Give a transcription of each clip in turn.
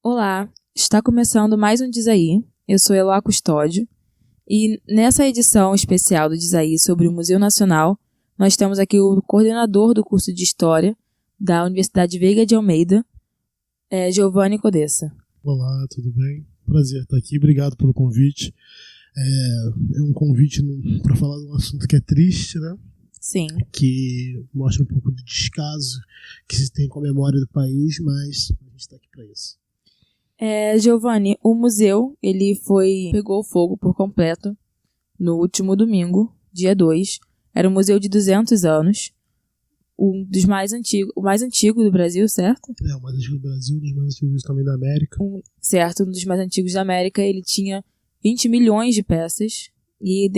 Olá, está começando mais um Diz Aí. Eu sou Eloá Custódio e nessa edição especial do Diz Aí sobre o Museu Nacional, nós temos aqui o coordenador do curso de História da Universidade Veiga de Almeida, Giovanni Codessa. Olá, tudo bem? Prazer estar aqui, obrigado pelo convite. É um convite para falar de um assunto que é triste, né? Sim. Que mostra um pouco do descaso que se tem com a memória do país, mas a gente está aqui para isso. Giovanni, o museu pegou fogo por completo no último domingo, dia 2. Era um museu de 200 anos, o mais antigo do Brasil, certo? O mais antigo do Brasil, um dos mais antigos também da América. Um dos mais antigos da América. Ele tinha 20 milhões de peças e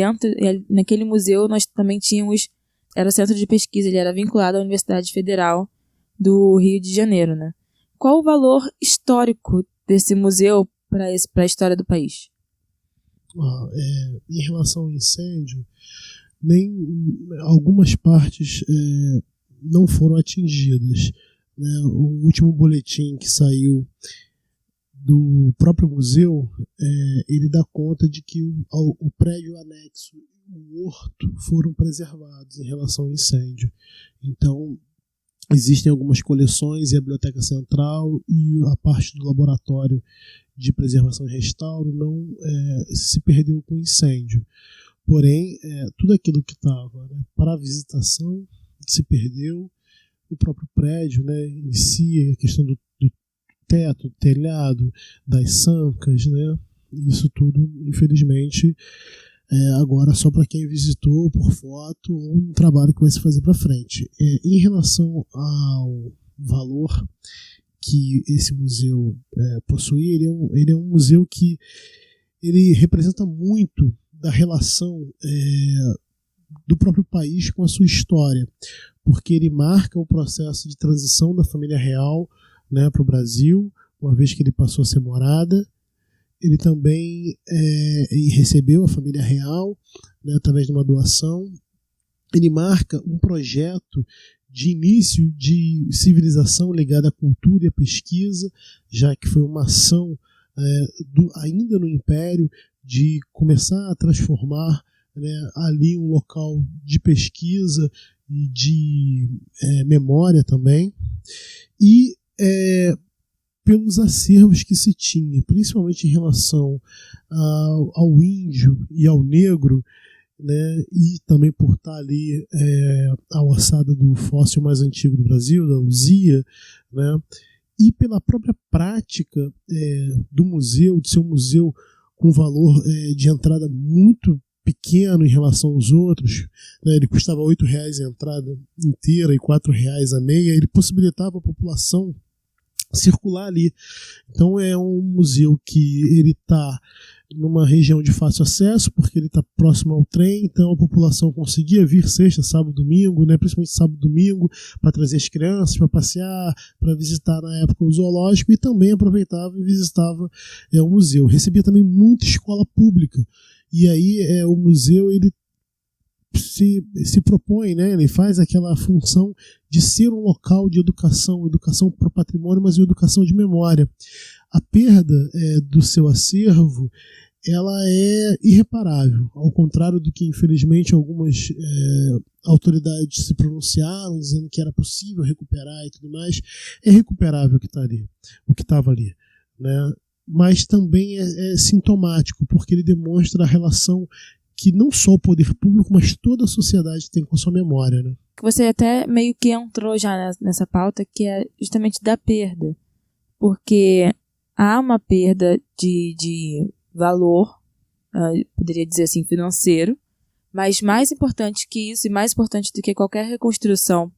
naquele museu nós também tínhamos, era o centro de pesquisa, ele era vinculado à Universidade Federal do Rio de Janeiro, né? Qual o valor histórico desse museu para a história do país? Em relação ao incêndio, algumas partes não foram atingidas, né? O último boletim que saiu do próprio museu, ele dá conta de que o prédio anexo e o horto foram preservados em relação ao incêndio. Então, existem algumas coleções e a Biblioteca Central e a parte do Laboratório de Preservação e Restauro não se perdeu com o incêndio. Porém, tudo aquilo que estava, né, para a visitação se perdeu, o próprio prédio, né, em si, a questão do teto, do telhado, das sancas, né, isso tudo, infelizmente, agora só para quem visitou por foto ou um trabalho que vai se fazer para frente. Em relação ao valor que esse museu possui, ele é um museu que ele representa muito da relação do próprio país com a sua história, porque ele marca o processo de transição da família real, né, para o Brasil, uma vez que ele passou a ser morada. Ele também recebeu a família real, né, através de uma doação. Ele marca um projeto de início de civilização ligada à cultura e à pesquisa, já que foi uma ação ainda no Império de começar a transformar, né, ali um local de pesquisa e de memória também. E pelos acervos que se tinha, principalmente em relação ao índio e ao negro, né, e também por estar ali a ossada do fóssil mais antigo do Brasil, da Luzia, né, e pela própria prática do museu, de ser um museu com valor de entrada muito pequeno em relação aos outros, né, ele custava R$8 a entrada inteira e R$4 a meia, ele possibilitava a população circular ali. Então é um museu que ele está numa região de fácil acesso, porque ele está próximo ao trem, então a população conseguia vir sexta, sábado, domingo, né, principalmente sábado e domingo, para trazer as crianças, para passear, para visitar na época o zoológico, e também aproveitava e visitava o museu. Recebia também muita escola pública, e aí o museu ele se propõe, né, ele faz aquela função de ser um local de educação para o patrimônio, mas educação de memória. A perda do seu acervo, ela é irreparável, ao contrário do que infelizmente algumas autoridades se pronunciaram, dizendo que era possível recuperar e tudo mais. É recuperável o que está ali, o que estava ali, né? Mas também é sintomático, porque ele demonstra a relação que não só o poder público, mas toda a sociedade tem com a sua memória, né? Você até meio que entrou já nessa pauta, que é justamente da perda. Porque há uma perda de valor, poderia dizer assim, financeiro, mas mais importante que isso, e mais importante do que qualquer reconstrução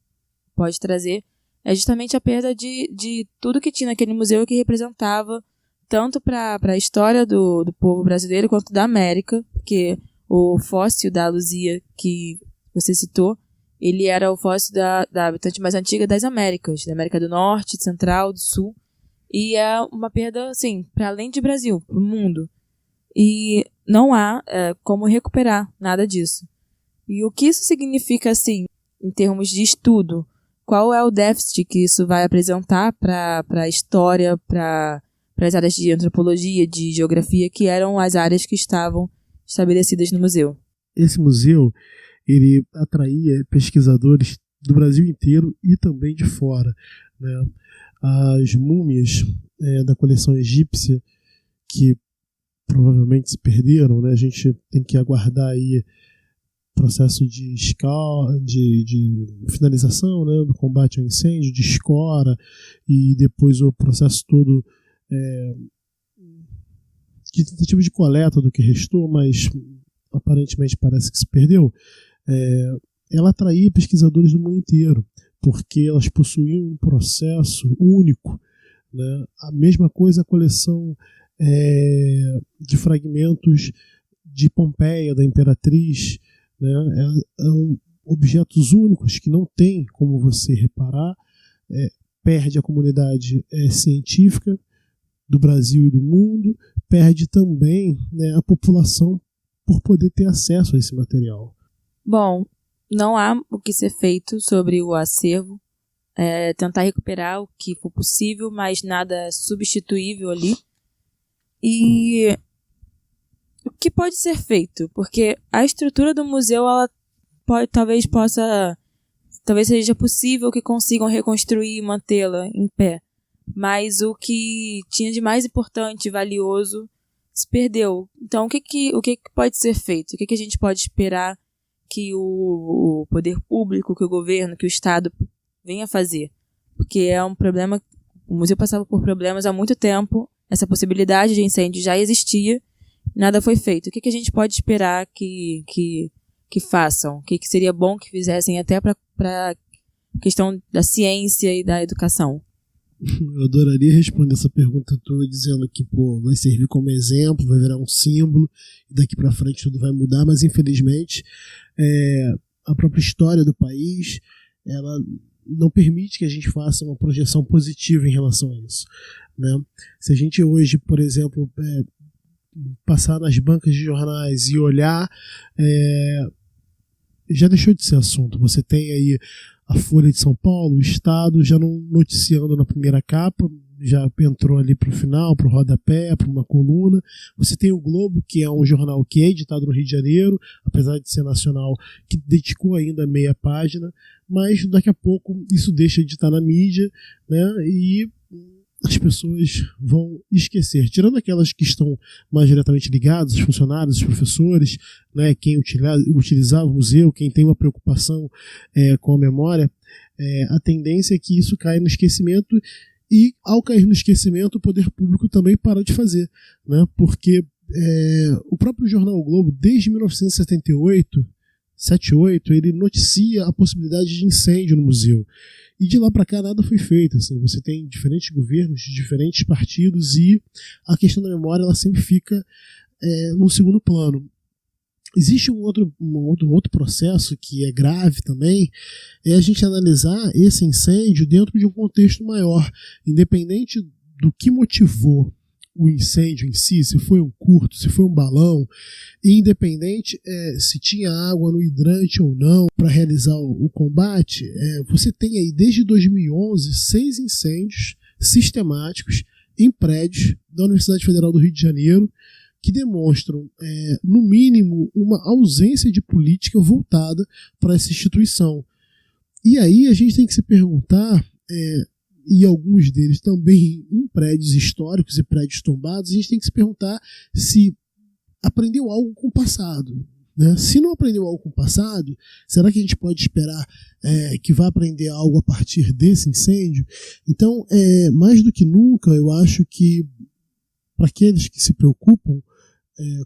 pode trazer, é justamente a perda de tudo que tinha naquele museu, que representava tanto para a história do povo brasileiro quanto da América, porque o fóssil da Luzia que você citou, ele era o fóssil da habitante mais antiga das Américas, da América do Norte, Central, do Sul, e é uma perda, assim, para além de Brasil, para o mundo. e não há como recuperar nada disso. E o que isso significa, assim, em termos de estudo? Qual é o déficit que isso vai apresentar para a história, para as áreas de antropologia, de geografia, que eram as áreas que estavam estabelecidas no museu? Esse museu, ele atraía pesquisadores do Brasil inteiro e também de fora, né? As múmias da coleção egípcia, que provavelmente se perderam, né? A gente tem que aguardar aí processo de finalização, né, do combate ao incêndio, de escora, e depois o processo todo de tentativa de coleta do que restou, mas aparentemente parece que se perdeu. Ela atraía pesquisadores do mundo inteiro, porque elas possuíam um processo único, né? A mesma coisa a coleção de fragmentos de Pompeia, da Imperatriz, né? São objetos únicos que não tem como você reparar, perde a comunidade científica do Brasil e do mundo, perde também, né, a população por poder ter acesso a esse material. Bom, não há o que ser feito sobre o acervo, tentar recuperar o que for possível, mas nada substituível ali. E o que pode ser feito? Porque a estrutura do museu, ela talvez seja possível que consigam reconstruir e mantê-la em pé. Mas o que tinha de mais importante e valioso se perdeu. Então, o que pode ser feito? O que a gente pode esperar que o poder público, que o governo, que o Estado venha fazer? Porque é um problema, o museu passava por problemas há muito tempo, essa possibilidade de incêndio já existia, nada foi feito. O que a gente pode esperar que façam? O que seria bom que fizessem até para a questão da ciência e da educação? Eu adoraria responder essa pergunta toda dizendo que vai servir como exemplo, vai virar um símbolo, e daqui para frente tudo vai mudar, mas infelizmente a própria história do país, ela não permite que a gente faça uma projeção positiva em relação a isso, né? Se a gente hoje, por exemplo, passar nas bancas de jornais e olhar, já deixou de ser assunto. Você tem aí a Folha de São Paulo, o Estado, já não noticiando na primeira capa, já entrou ali para o final, para o rodapé, para uma coluna. Você tem o Globo, que é um jornal que é editado no Rio de Janeiro, apesar de ser nacional, que dedicou ainda meia página, mas daqui a pouco isso deixa de estar na mídia, né? E as pessoas vão esquecer, tirando aquelas que estão mais diretamente ligadas, os funcionários, os professores, né, quem utilizava o museu, quem tem uma preocupação com a memória, a tendência é que isso caia no esquecimento, e ao cair no esquecimento o poder público também para de fazer, né, porque o próprio jornal o Globo, desde 1978, ele noticia a possibilidade de incêndio no museu. E de lá para cá nada foi feito. Assim, você tem diferentes governos de diferentes partidos e a questão da memória ela sempre fica num segundo plano. Existe um outro processo que é grave também, é a gente analisar esse incêndio dentro de um contexto maior, independente do que motivou o incêndio em si, se foi um curto, se foi um balão, e independente se tinha água no hidrante ou não para realizar o combate, você tem aí desde 2011 6 incêndios sistemáticos em prédios da Universidade Federal do Rio de Janeiro que demonstram, no mínimo, uma ausência de política voltada para essa instituição. E aí a gente tem que se perguntar, e alguns deles também em prédios históricos e prédios tombados, a gente tem que se perguntar se aprendeu algo com o passado, né? Se não aprendeu algo com o passado, será que a gente pode esperar que vá aprender algo a partir desse incêndio? Então, mais do que nunca, eu acho que para aqueles que se preocupam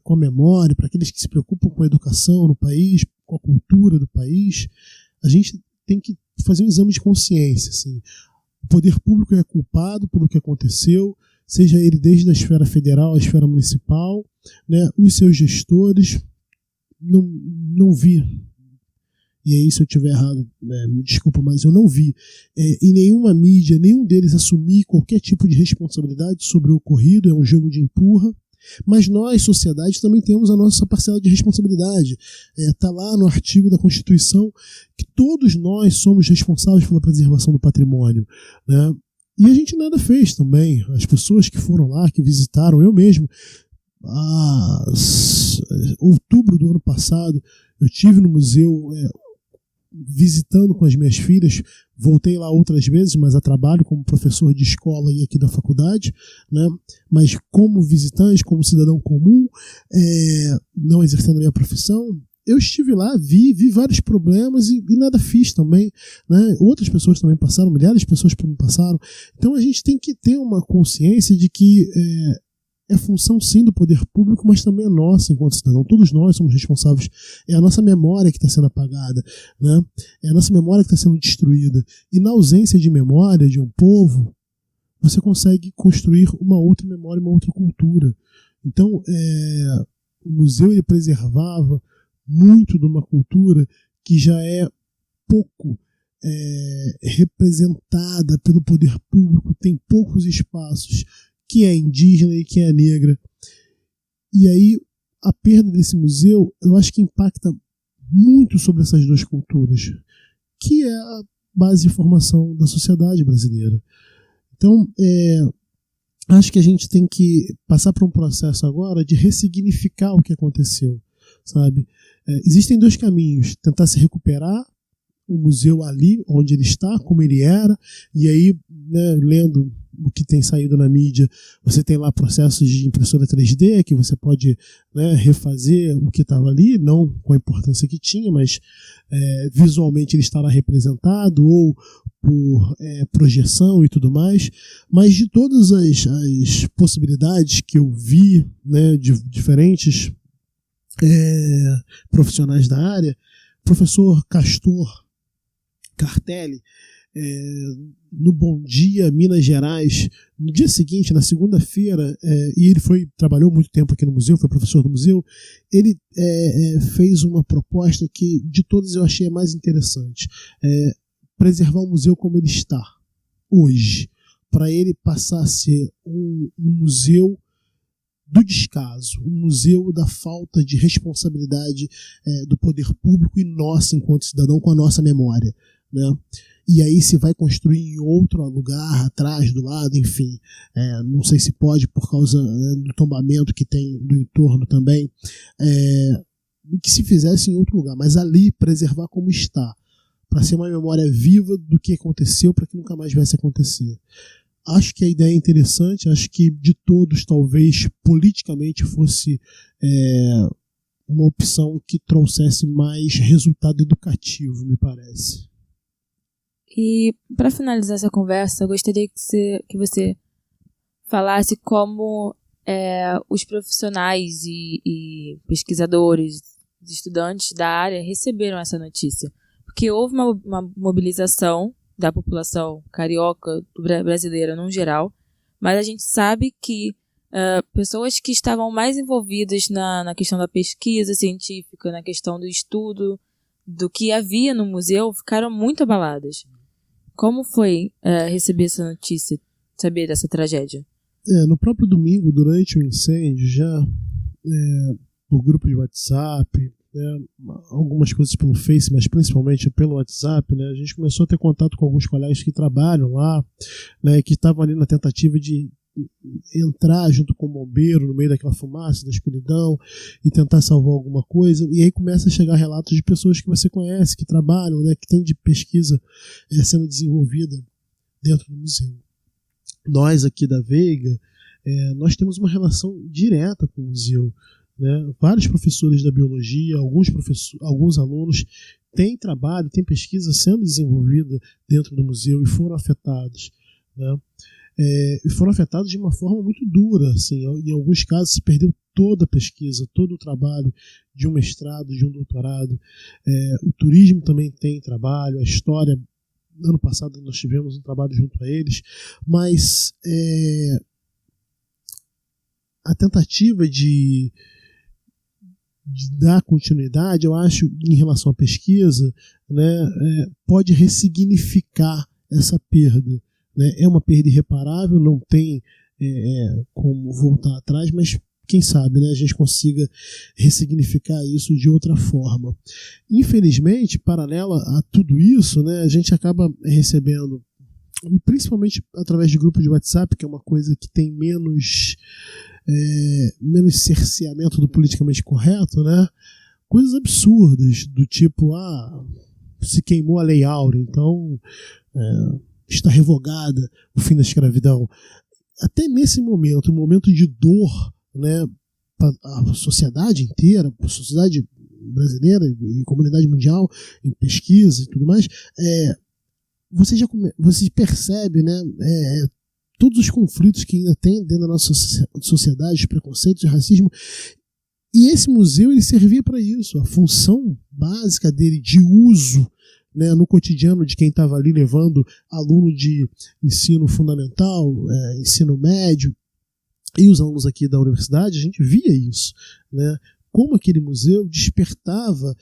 com a memória, para aqueles que se preocupam com a educação no país, com a cultura do país, a gente tem que fazer um exame de consciência, assim. O poder público é culpado pelo que aconteceu, seja ele desde a esfera federal, a esfera municipal, né? Os seus gestores, não vi, e aí se eu estiver errado, me desculpa, mas eu não vi em nenhuma mídia, nenhum deles assumir qualquer tipo de responsabilidade sobre o ocorrido, é um jogo de empurra, Mas nós, sociedade, também temos a nossa parcela de responsabilidade. Está lá no artigo da Constituição que todos nós somos responsáveis pela preservação do patrimônio, né? E a gente nada fez também. As pessoas que foram lá, que visitaram, eu mesmo, outubro do ano passado, eu estive no museu visitando com as minhas filhas, voltei lá outras vezes, mas a trabalho como professor de escola e aqui da faculdade, né? Mas como visitante, como cidadão comum, não exercendo a minha profissão, eu estive lá, vi vários problemas e nada fiz também, né? Outras pessoas também passaram, milhares de pessoas também passaram. Então a gente tem que ter uma consciência de que é função sim do poder público, mas também é nossa enquanto cidadão. Todos nós somos responsáveis. É a nossa memória que está sendo apagada, né? É a nossa memória que está sendo destruída. E na ausência de memória de um povo, você consegue construir uma outra memória, uma outra cultura. Então, o museu ele preservava muito de uma cultura que já é pouco representada pelo poder público, tem poucos espaços, que é indígena e que é negra. E aí, a perda desse museu, eu acho que impacta muito sobre essas duas culturas, que é a base de formação da sociedade brasileira. Então, acho que a gente tem que passar por um processo agora de ressignificar o que aconteceu, sabe? Existem dois caminhos: tentar se recuperar o museu ali onde ele está, como ele era, e aí, né, lendo o que tem saído na mídia, você tem lá processos de impressora 3D que você pode, né, refazer o que estava ali, não com a importância que tinha, mas visualmente ele estará representado, ou por projeção e tudo mais. Mas de todas as possibilidades que eu vi, né, de diferentes profissionais da área, professor Castor Cartelli, no Bom Dia Minas Gerais, no dia seguinte, na segunda-feira, e ele trabalhou muito tempo aqui no museu, foi professor do museu, ele fez uma proposta que de todas eu achei a mais interessante: preservar o museu como ele está hoje, para ele passar a ser um museu do descaso, um museu da falta de responsabilidade do poder público e nossa, enquanto cidadão, com a nossa memória, né? E aí se vai construir em outro lugar, atrás, do lado, enfim, não sei se pode por causa do tombamento que tem do entorno também, que se fizesse em outro lugar, mas ali preservar como está, para ser uma memória viva do que aconteceu, para que nunca mais viesse a acontecer. Acho que a ideia é interessante, acho que de todos talvez politicamente fosse uma opção que trouxesse mais resultado educativo, me parece. E para finalizar essa conversa, eu gostaria que você falasse como os profissionais e pesquisadores, estudantes da área receberam essa notícia. Porque houve uma mobilização da população carioca, brasileira no geral, mas a gente sabe que pessoas que estavam mais envolvidas na questão da pesquisa científica, na questão do estudo do que havia no museu, ficaram muito abaladas. Como foi receber essa notícia, saber dessa tragédia? No próprio domingo, durante o incêndio, já por grupo de WhatsApp, algumas coisas pelo Face, mas principalmente pelo WhatsApp, né, a gente começou a ter contato com alguns colegas que trabalham lá, né, que estavam ali na tentativa de entrar junto com o bombeiro no meio daquela fumaça, da escuridão, e tentar salvar alguma coisa. E aí começa a chegar relatos de pessoas que você conhece, que trabalham, né, que tem de pesquisa sendo desenvolvida dentro do museu. Nós aqui da Veiga, nós temos uma relação direta com o museu, né? Vários professores da biologia, alguns alunos têm trabalho, têm pesquisa sendo desenvolvida dentro do museu e foram afetados, né? E foram afetados de uma forma muito dura, assim. Em alguns casos se perdeu toda a pesquisa, todo o trabalho de um mestrado, de um doutorado. O turismo também tem trabalho, a história, ano passado nós tivemos um trabalho junto a eles, mas a tentativa de dar continuidade, eu acho, em relação à pesquisa, né, pode ressignificar essa perda, né? É uma perda irreparável, não tem como voltar atrás, mas quem sabe, né, a gente consiga ressignificar isso de outra forma. Infelizmente, paralela a tudo isso, né, a gente acaba recebendo, e principalmente através de grupo de WhatsApp, que é uma coisa que tem menos cerceamento do politicamente correto, né, coisas absurdas, do tipo, se queimou a Lei Áurea, então está revogada o fim da escravidão. Até nesse momento, um momento de dor, né, para a sociedade inteira, para a sociedade brasileira e comunidade mundial, em pesquisa e tudo mais, você percebe, né, todos os conflitos que ainda tem dentro da nossa sociedade, os preconceitos, o racismo. E esse museu ele servia para isso. A função básica dele de uso, né, no cotidiano de quem estava ali levando aluno de ensino fundamental, ensino médio, e os alunos aqui da universidade, a gente via isso, né? Como aquele museu despertava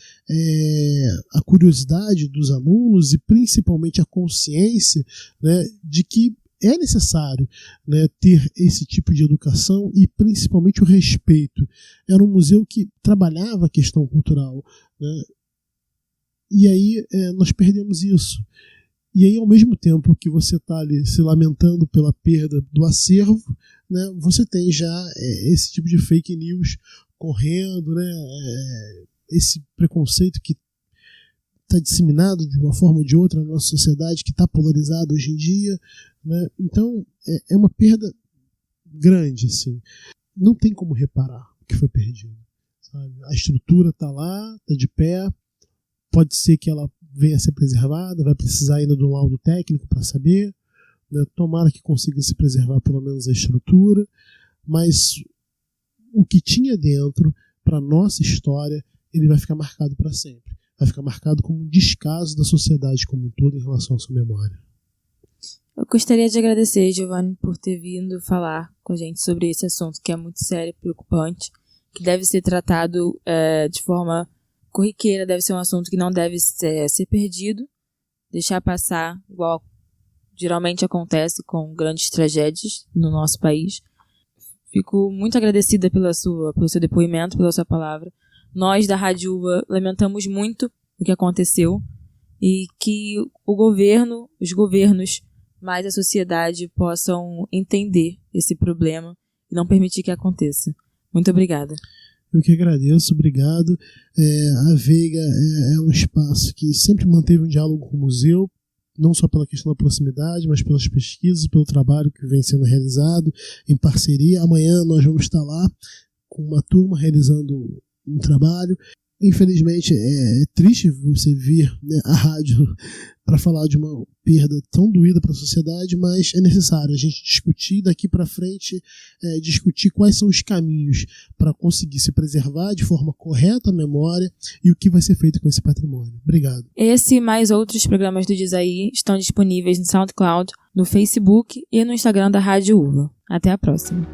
a curiosidade dos alunos e principalmente a consciência, né, de que é necessário, né, ter esse tipo de educação e principalmente o respeito. Era um museu que trabalhava a questão cultural, né? E aí nós perdemos isso. E aí, ao mesmo tempo que você está ali se lamentando pela perda do acervo, né, você tem já esse tipo de fake news correndo, né, esse preconceito que está disseminado de uma forma ou de outra na nossa sociedade, que está polarizado hoje em dia, né? Então é uma perda grande, assim. Não tem como reparar o que foi perdido, sabe? A estrutura está lá, está de pé, pode ser que ela venha a ser preservada, vai precisar ainda de um laudo técnico para saber, né? Tomara que consiga se preservar pelo menos a estrutura, mas o que tinha dentro, para a nossa história, ele vai ficar marcado para sempre. Vai ficar marcado como um descaso da sociedade como um todo em relação à sua memória. Eu gostaria de agradecer, Giovanni, por ter vindo falar com a gente sobre esse assunto que é muito sério e preocupante, que deve ser tratado de forma corriqueira, deve ser um assunto que não deve ser perdido, deixar passar, igual geralmente acontece com grandes tragédias no nosso país. Fico muito agradecida pelo seu depoimento, pela sua palavra. Nós, da Rádio UVA, lamentamos muito o que aconteceu e que o governo, os governos, mais a sociedade possam entender esse problema e não permitir que aconteça. Muito obrigada. Eu que agradeço, obrigado. A Veiga é um espaço que sempre manteve um diálogo com o museu, não só pela questão da proximidade, mas pelas pesquisas e pelo trabalho que vem sendo realizado em parceria. Amanhã nós vamos estar lá com uma turma realizando um trabalho. Infelizmente é triste você vir, né, a rádio para falar de uma perda tão doída para a sociedade, mas é necessário a gente discutir daqui para frente, discutir quais são os caminhos para conseguir se preservar de forma correta a memória e o que vai ser feito com esse patrimônio. Obrigado. Esse e mais outros programas do Diz Aí estão disponíveis no SoundCloud, no Facebook e no Instagram da Rádio UVA. Até a próxima.